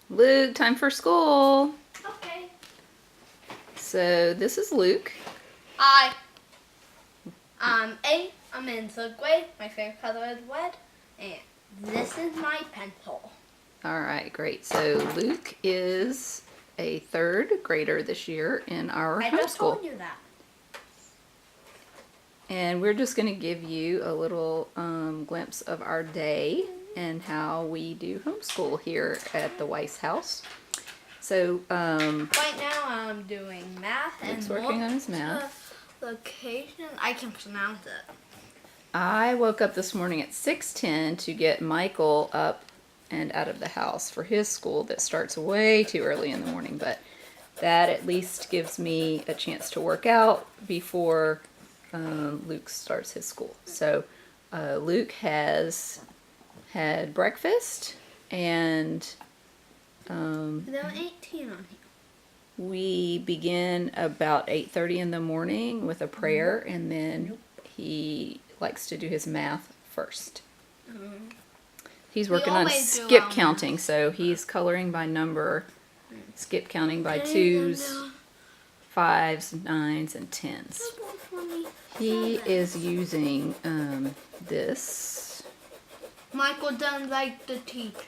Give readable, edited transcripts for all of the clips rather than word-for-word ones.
Luke, time for school. Okay. So this is Luke. I'm 8. I'm in 3rd grade. My favorite color is red. And this is my pencil. All right, great. So Luke is a 3rd grader this year in our I homeschool. just told you that. And we're just going to give you a little glimpse of our day and how we do homeschool here at the Weiss house. So Right now I'm doing math Luke's and working on his math. Multiplication. I can pronounce it. I woke up this morning at 6:10 to get Michael up and out of the house for his school that starts way too early in the morning, but that at least gives me a chance to work out before Luke starts his school. So Luke has had breakfast and There are 18 on here. we begin about 8:30 in the morning with a prayer, and then he likes to do his math first. He's working on skip counting, so he's coloring by number, skip counting by 2s, 5s, 9s, and 10s. He is using this Michael doesn't like the teacher.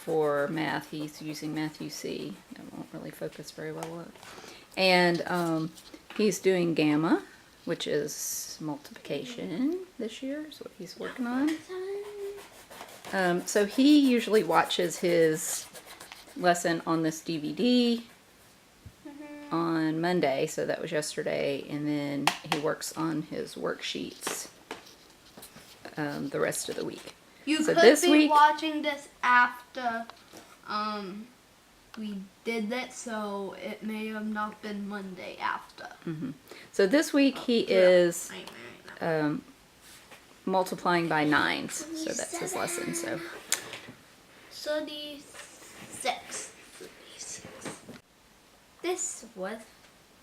for math. He's using Matthew C. That won't really focus very well on it. And he's doing gamma, which is multiplication this year, is what he's working on. So he usually watches his lesson on this DVD on Monday, so that was yesterday, and then he works on his worksheets the rest of the week. You So could this be week- watching this after we did it, so it may have not been Monday after. So this week he is multiplying by 9s, so that's his lesson. So 36. This was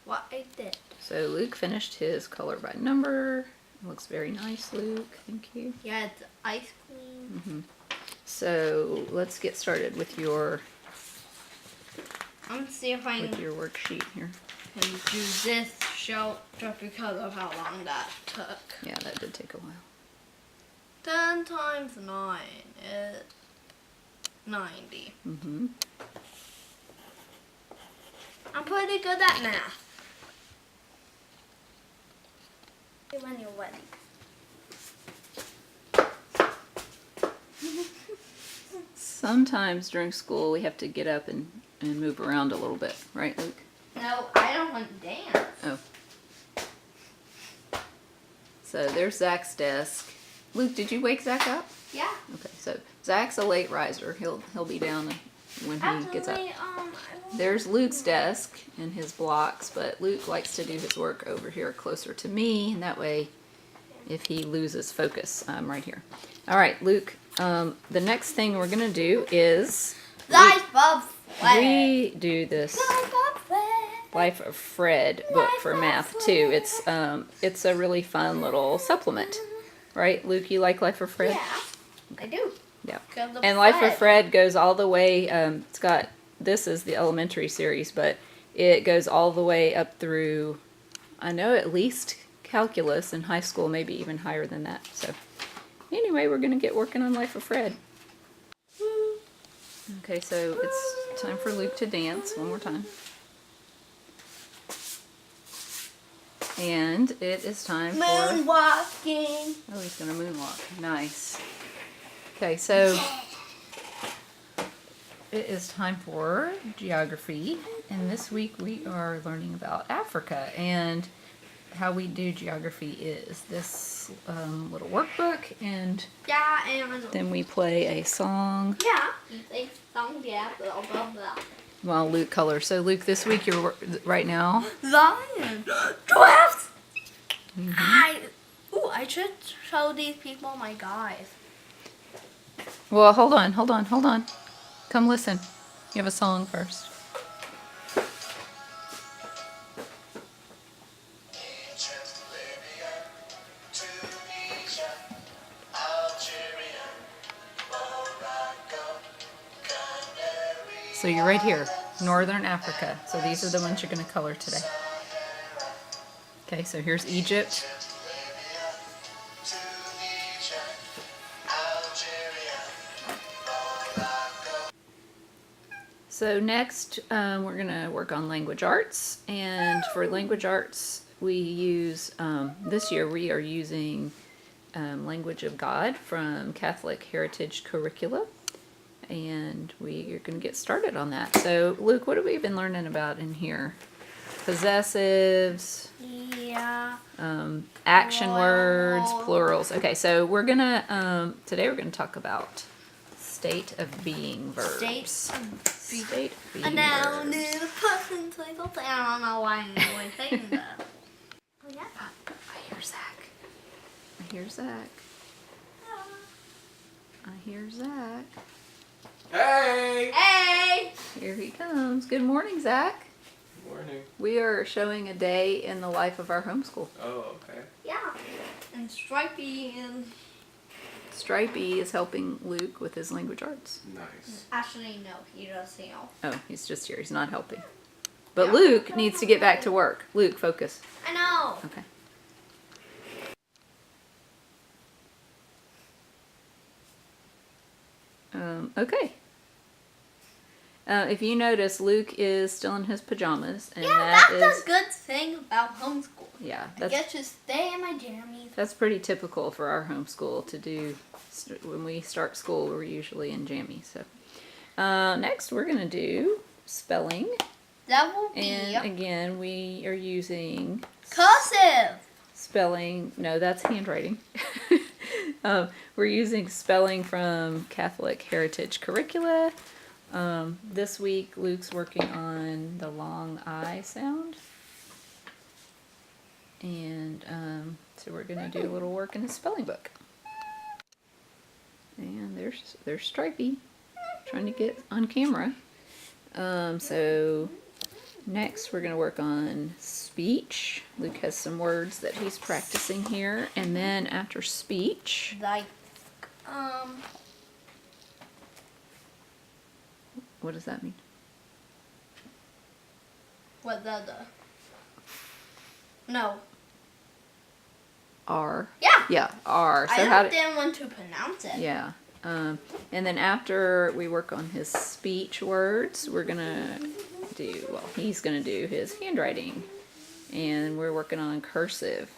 what I did. So Luke finished his color by number. It looks very nice, Luke. Thank you. Yeah, it's ice cream. So let's get started with your I'm gonna see if I can worksheet here. do this show just because of how long that took. Yeah, that did take a while. 10 times 9 is 90. I'm pretty good at math. When you're ready. Sometimes during school we have to get up and move around a little bit, right, Luke? No, I don't want to dance. Oh. So there's Zach's desk. Luke, did you wake Zach up? Yeah. Okay, so Zach's a late riser. He'll be down when he gets up. There's Luke's desk and his blocks, but Luke likes to do his work over here closer to me, and that way if he loses focus, I'm right here. All right, Luke, the next thing we're going to do is we do this Life of Fred book for math too. It's a really fun little supplement. Right, Luke, you like Life of Fred? Yeah, I do. Yeah. And Life of Fred goes all the way, this is the elementary series, but it goes all the way up through, I know, at least calculus in high school, maybe even higher than that. So anyway, we're going to get working on Life of Fred. Okay, so it's time for Luke to dance one more time. And it is time for... Moonwalking. Oh, he's going to moonwalk. Nice. Okay, so it is time for geography. And this week we are learning about Africa. And how we do geography is this little workbook. And then we play a song. Yeah. A song, yeah. Blah, blah, blah. While Luke colors. So Luke, this week you're right now. Lion. Giraffes. I should show these people my guys. Well, hold on. Come listen. You have a song first. So you're right here, Northern Africa. So these are the ones you're going to color today. Okay, so here's Egypt. So next, we're going to work on language arts. And for language arts, we use, this year we are using Language of God from Catholic Heritage Curricula. And we are going to get started on that. So Luke, what have we been learning about in here? Possessives. Yeah. Action words, plurals. Okay, so we're going to, today we're going to talk about state of being verbs. State of being A noun verbs. is a person, place, or thing. I don't know why I'm always saying that. Oh, yeah. I hear Zach. I hear Zach. I hear Zach. Hey! Hey! Here he comes. Good morning, Zach. Good morning. We are showing a day in the life of our homeschool. Oh, okay. Yeah. And Stripey and... Stripey is helping Luke with his language arts. Nice. Actually, no. He does, you know. Oh, he's just here. He's not helping. But Luke needs to get back to work. Luke, focus. I know. Okay. Okay. If you notice, Luke is still in his pajamas, and Yeah, that that's is a good thing about homeschool. yeah, I get to stay in my jammies. that's pretty typical for our homeschool to do. When we start school, we're usually in jammies. So next, we're gonna do spelling, That will be and again, we are using cursive. spelling. No, that's handwriting. We're using spelling from Catholic Heritage Curricula. This week, Luke's working on the long I sound. And so we're going to do a little work in his spelling book. And there's Stripey trying to get on camera. So next we're going to work on speech. Luke has some words that he's practicing here. And then after speech... Like, What does that mean? what the No. R. Yeah. Yeah, R. So I didn't want to pronounce it. Yeah. And then after we work on his speech words, we're gonna do, well, he's gonna do his handwriting. And we're working on cursive.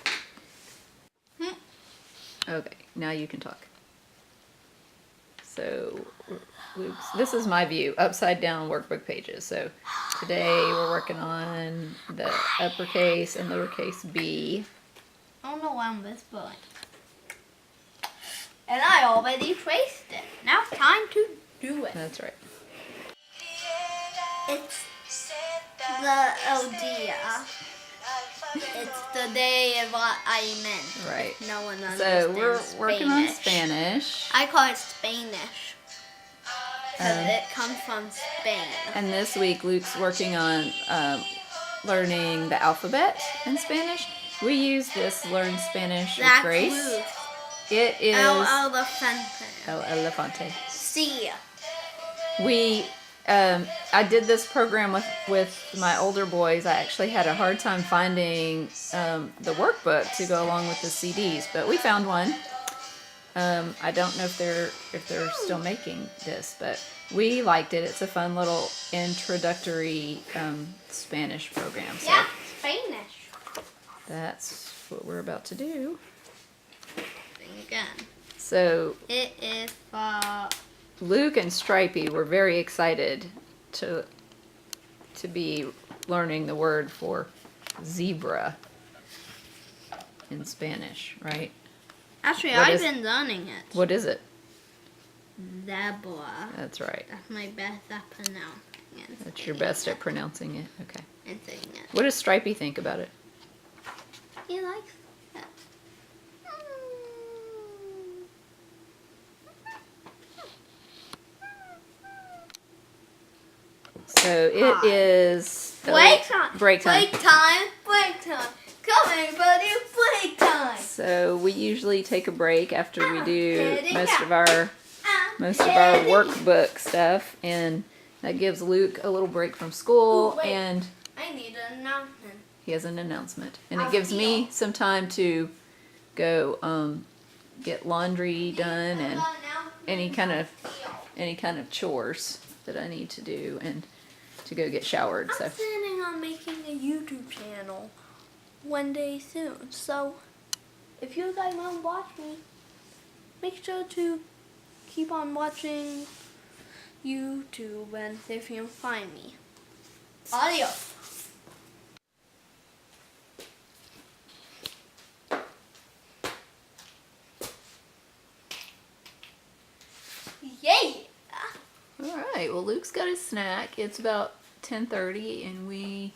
Okay, now you can talk. So, this is my view, upside down workbook pages. So today we're working on the uppercase and lowercase b. I don't know why I'm whispering. And I already traced it. Now it's time to do it. That's right. It's the dear. It's the day of what I meant. Right. No one understands So we're working on Spanish. Spanish. I call it Spanish. Because it comes from Spain. And this week Luke's working on learning the alphabet in Spanish. We use this Learn Spanish with That's Grace. Luke. It is El Elefante. El Elefante. C. We I did this program with my older boys. I actually had a hard time finding the workbook to go along with the CDs, but we found one. I don't know if they're still making this, but we liked it. It's a fun little introductory Spanish program. So Yeah, Spanish. that's what we're about to do. Again. So It is Luke and Stripey were very excited to be learning the word for zebra in Spanish, right? Actually, What I've is- been learning it. What is it? Zebra. That's right. That's my best at pronouncing it. That's your best at pronouncing it. Okay. And saying it. What does Stripey think about it? He likes it. So it is Break time. Break time. Break time. Break time. Come everybody, break time. So we usually take a break after we do Get it most out. of our workbook stuff, and That gives Luke a little break from school, Ooh, wait. and I need an announcement. he has an announcement. And I'll it gives me feel. some time to go get laundry done and any kind of chores that I need to do and to go get showered. I'm So planning on making a YouTube channel one day soon. So if you guys want to watch me, make sure to keep on watching YouTube and see if you can find me. Adios. Yay! all right. Well, Luke's got his snack. It's about 10:30, and we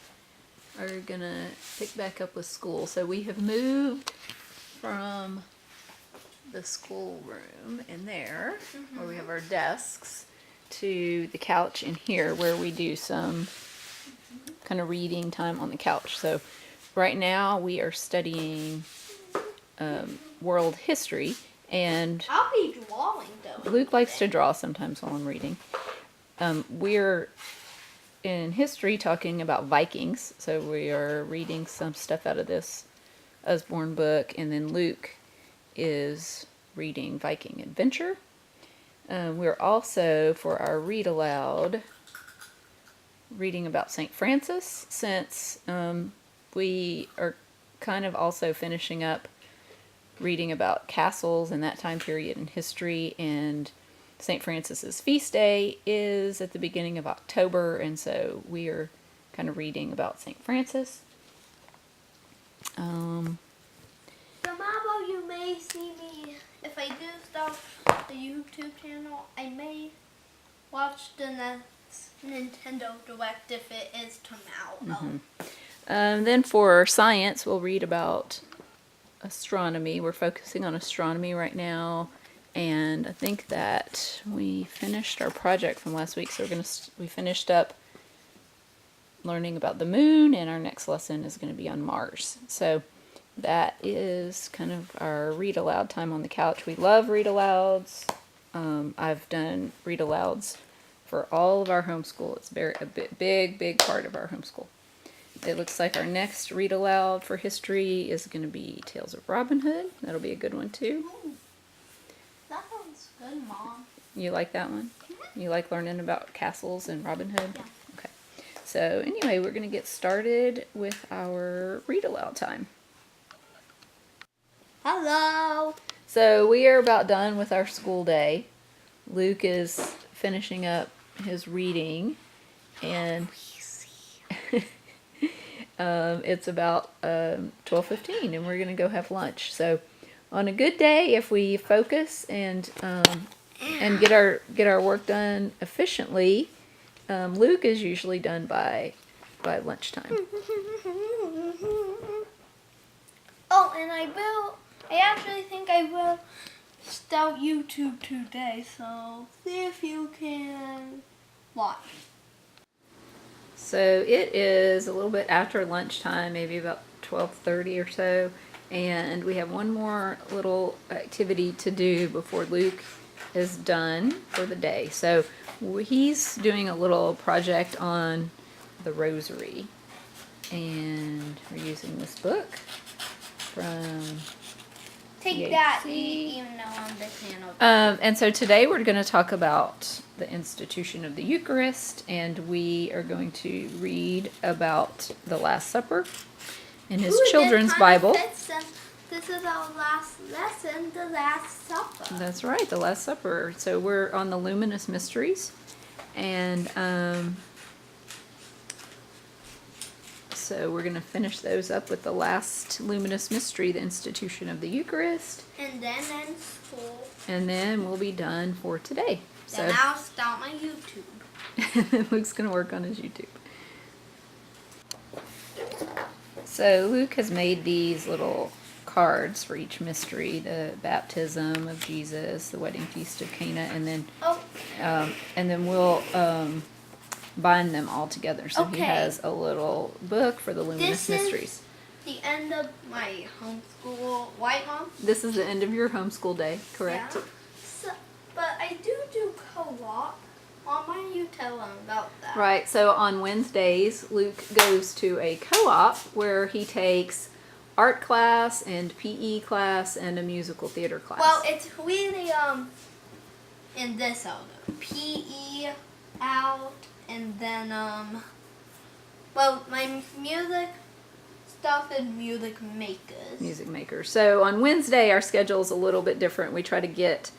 are gonna pick back up with school. So we have moved from the school room in there, where we have our desks, to the couch in here, where we do some kind of reading time on the couch. So right now we are studying world history, and I'll be drawing though. Luke likes to draw sometimes while I'm reading. We're in history talking about Vikings, so we are reading some stuff out of this Usborne book, and then Luke is reading Viking Adventure. We're also, for our read aloud, reading about St. Francis, since we are kind of also finishing up reading about castles in that time period in history, and St. Francis's feast day is at the beginning of October, and so we are kind of reading about St. Francis. Tomorrow you may see me, if I do stuff the YouTube channel, I may watch the next Nintendo Direct if it is tomorrow. Then for science, we'll read about astronomy. We're focusing on astronomy right now, and I think that we finished our project from last week, so we finished up learning about the moon, and our next lesson is going to be on Mars. So that is kind of our read aloud time on the couch. We love read alouds. I've done read alouds for all of our homeschool. It's a big part of our homeschool. It looks like our next read aloud for history is going to be Tales of Robin Hood. That'll be a good one too. Ooh, that sounds good, Mom. You like that one? You like learning about castles and Robin Hood? Yeah. Okay. So anyway, we're going to get started with our read aloud time. Hello. So we are about done with our school day. Luke is finishing up his reading, and it's about 12:15, and we're gonna go have lunch. So on a good day, if we focus and get our work done efficiently, Luke is usually done by lunchtime. Oh, and I actually think I will start YouTube today, so see if you can watch. So it is a little bit after lunchtime, maybe about 12:30 or so, and we have one more little activity to do before Luke is done for the day. So he's doing a little project on the rosary, and we're using this book from Take that, even though I'm the channel. and so today we're going to talk about the institution of the Eucharist, and we are going to read about the Last Supper in his children's Bible. This is our last lesson, the Last Supper. That's right, the Last Supper. So we're on the Luminous Mysteries, and so we're going to finish those up with the last luminous mystery, the institution of the Eucharist. And then in school. And then we'll be done for today. Then So I'll start my YouTube. Luke's going to work on his YouTube. So Luke has made these little cards for each mystery: the baptism of Jesus, the wedding feast of Cana, and then we'll bind them all together. So he Okay. has a little book for the luminous This is mysteries. the end of my homeschool. Right, Mom? This is the end of your homeschool day, correct? Yeah. So, but I do co-op on my YouTube tell them about that. Right, so on Wednesdays, Luke goes to a co-op where he takes art class and PE class and a musical theater class. Well, it's really, in this order. PE out, and then, well, my music stuff is music makers. Music makers. So on Wednesday, our schedule is a little bit different. We try to get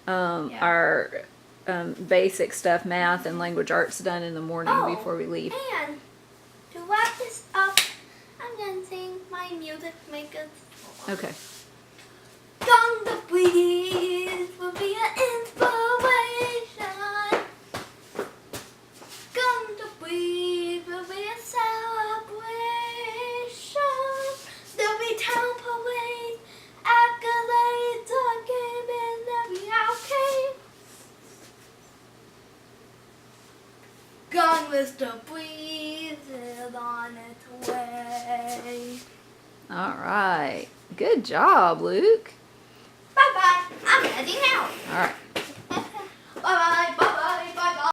our basic stuff, math and language arts, done in the morning before we leave. And to wrap this up, I'm going to sing my music makers. Okay. Gone the breeze will be an inspiration. Gone the breeze will be a celebration. There'll be town parades, accolades, on game and every arcade. Gone with the breeze is on its way. All right. Good job, Luke. Bye bye. I'm heading out. All right.